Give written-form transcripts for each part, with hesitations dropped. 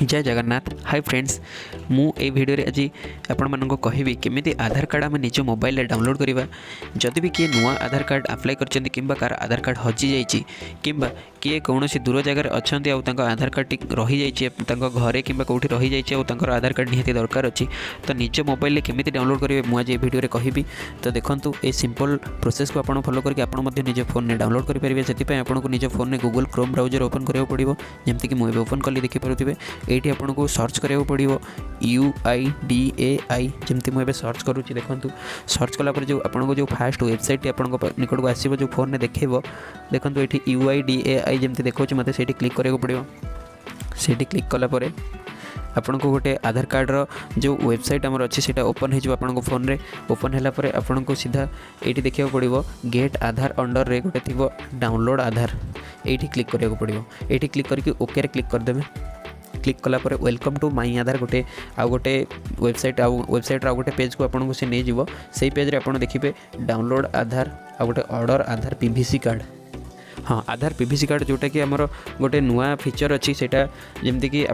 जय Jagannath. Hi friends, मु ए video रे आज आपण मानको कहबी केमिति आधार कार्ड आम निज मोबाइल रे डाउनलोड करवा। जदि भी किए नुआ आधार कार्ड अप्लाई करछन्ती किंबा कार आधार कार्ड हजि जाइछि किंबा किए कौनसी दूर जगह अच्छे आधार कार्ड रही जाइए घरे कि कौटी रही जाइए आधार कार्ड निहाती दरकार अच्छी तो निज मोबाइल केमिति डाउनलोड करेंगे मुझे वीडियो कहबी। तो देखो ये सिंपल प्रोसेस को आप फॉलो करके आप निज फोन में डाउनलोड करेंगे। से आपको निज फोन में गूगल क्रोम ब्राउजर ओपन करा पड़ो जमीक मुझे ओपन कली देखिपे। ये आपको सर्च करा पड़ो UIDAI जमी मुझे सर्च करुँच। देखो सर्च कलापर जो आपको जो फास्ट वेबसाइट आप निकट को आसो जो फोन में देखेब देखो ये UIDAI जमी देखो मत से क्लिक करा पड़ो। से क्लिक कलापर आपन को गोटे आधार कार्ड रो जो वेबसाइट आमर अच्छी से ओपन हो आपन फोन रे ओपन है आपन को सीधा ये देखा पड़ो गेट आधार अंडर रे गोटे थी डाउनलोड आधार ये क्लिक करा पड़ो। ये क्लिक करके ओके रे क्लिक करदे। क्लिक कलापर वेलकम टू माई आधार गोटे वेबसाइट गोटे पेज को आपको से नहीं जीव से पेज रे आपन देखिए डाउनलोड आधार आ गोटे ऑर्डर आधार PVC कार्ड। हाँ आधार PVC कार्ड जोटा कि आमर गोटे नुआ फीचर अच्छी से जमीक ये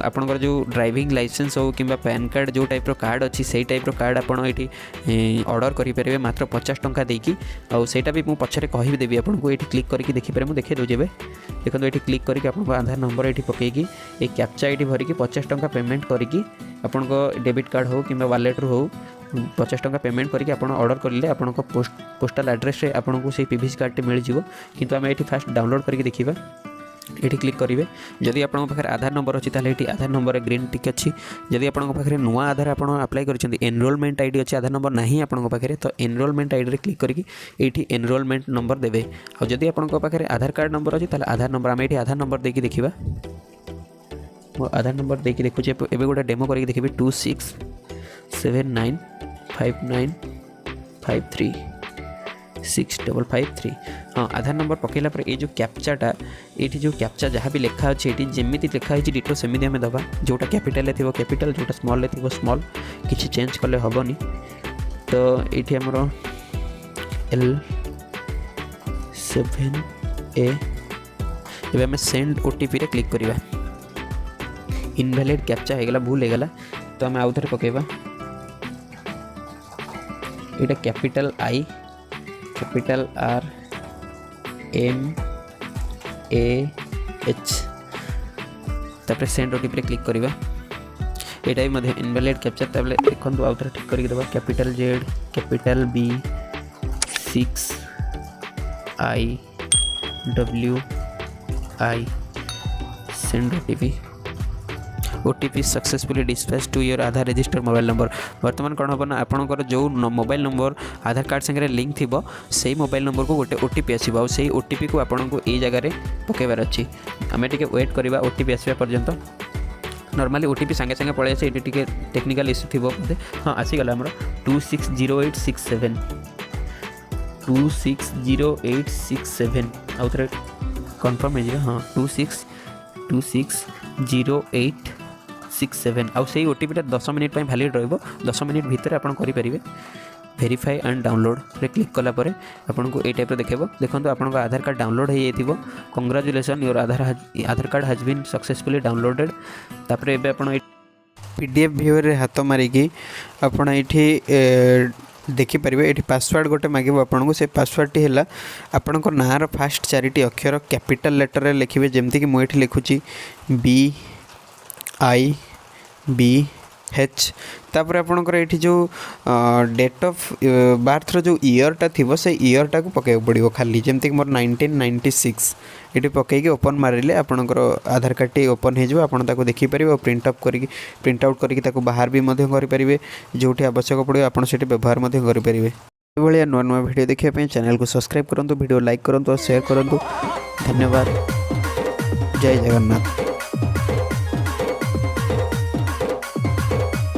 आपणकर जो ड्राइविंग लाइसेंस हो कि पैन कार्ड जो टाइप कार्ड अच्छी से टाइप कार्ड आपड़ ये ऑर्डर करेंगे मात्र 50 टंका देकी आईटा भी मुझे पछरे कह देवी आपको। ये क्लिक करके देखिपारे मुझे देखे दूजे देखो ये क्लिक करके आप आधार नंबर ये पकईकी ये कैप्चा ये भरिकी 50 टंका पेमेंट करके आपण डेबिट कार्ड हो कि वालेट हो 50 टंका पेमेंट करके आप ऑर्डर करेंगे आपण पोस्टाल एड्रेस रे आपको से PVC कार्ड मिल जाव। किंतु आम ये फास्ट डाउनलोड करके देखा ये क्लिक करेंगे। जदि आप आधार नंबर अच्छी ताले ये आधार नंबर ग्रीन टिक अच्छी। जदि आपरे नुआ आधार आप अप्लाई कर एनरोलमेंट ID अच्छी आधार नंबर ना आपंक पाखे तो एनरोलमेंट ID रे क्लिक करके ये एनरोलमेंट नंबर देवे। और जदि आपंक पाखे आधार कार्ड नंबर अच्छी ताले आधार नंबर आम ये आधार नंबर देकी देखा मो आधार नंबर देकी देखुचे एबे गोटे डेमो करके देखिए 267959536553। हाँ आधार नंबर पकईला पर ये जो कैप्चाटा ये जो कैप्चा जहाँ भी लिखा अच्छे ये जमी लिखाई डिटो सेमती आम दबा जोटा कैपिटाल थी कैपिटाल जोटा स्मॉल थी स्मॉल किसी चेंज कले हेनी। तो ये आमर L7A ये आम सेंड OTP रे क्लिक करवा। इनवैलिड कैप्चा होगला भूल होगला तो आम आउ थे पकेबा ये capital I capital R MAH तापर सेंड OTP रे क्लिक करवा। यहाँ भी मतलब इनवैलिड कैप्चा ताबले देखो आउ थे ठीक करके देबा capital Z capital B 6IWI send OTP successfully dispatch to your Aadhaar register mobile number. बर्तमान कौन हम ना आपंकर जो मोबाइल नंबर आधार कार्ड संगे लिंक थी से मोबाइल नंबर को गोटे OTP आसो से OTP को आपको ये जगह पकेबार अच्छी। आम टे वेट करवा OTP आसवा पर्यंत। नॉर्मली OTP सागे सागे पलि आसे ये टेक्निकल इश्यू थी बोधे। हाँ आसीगला आमर 260867 260867 आउ थे कन्फर्म हो। हाँ 260867 आउ से OTP 10 मिनिट वैलिड रहिबो। 10 मिनिट भितर आप करेंगे वेरीफाई एंड डाउनलोड रे क्लिक कलापर आपको ये टाइप देखो। देखो आपको आधार कार्ड डाउनलोड हो जाइए। Congratulation your Aadhaar card has been successfully downloaded. तापर एबे आपण PDF व्यूअर रे हाथ मारिकी आपण ये देखिपारे ये पासवर्ड गोटे मांगे आपको से पासवर्ड टी है आपंकर नार फास्ट 4टी अक्षर कैपिटल लेटर रे लिखे जमीक मुझे लिखुची BIBH तापर आपंकर ये जो डेट ऑफ बर्थ जो ईयरटा थी से ईयरटा को पकड़ पड़ो खाली जमीक मोर 1996 ये पकईकि ओपन मारे आपंकर आधार कार्ड टी ओपन हो देखिपारे और प्रिंट आउट करके बाहर भी करेंगे जो आवश्यक पड़ो आप व्यवहार करेंगे। भाया नुआ नुआ वीडियो देखिए चैनल को सब्सक्राइब करूँ, वीडियो लाइक करूँ और शेयर करूँ। धन्यवाद। जय जगन्नाथ।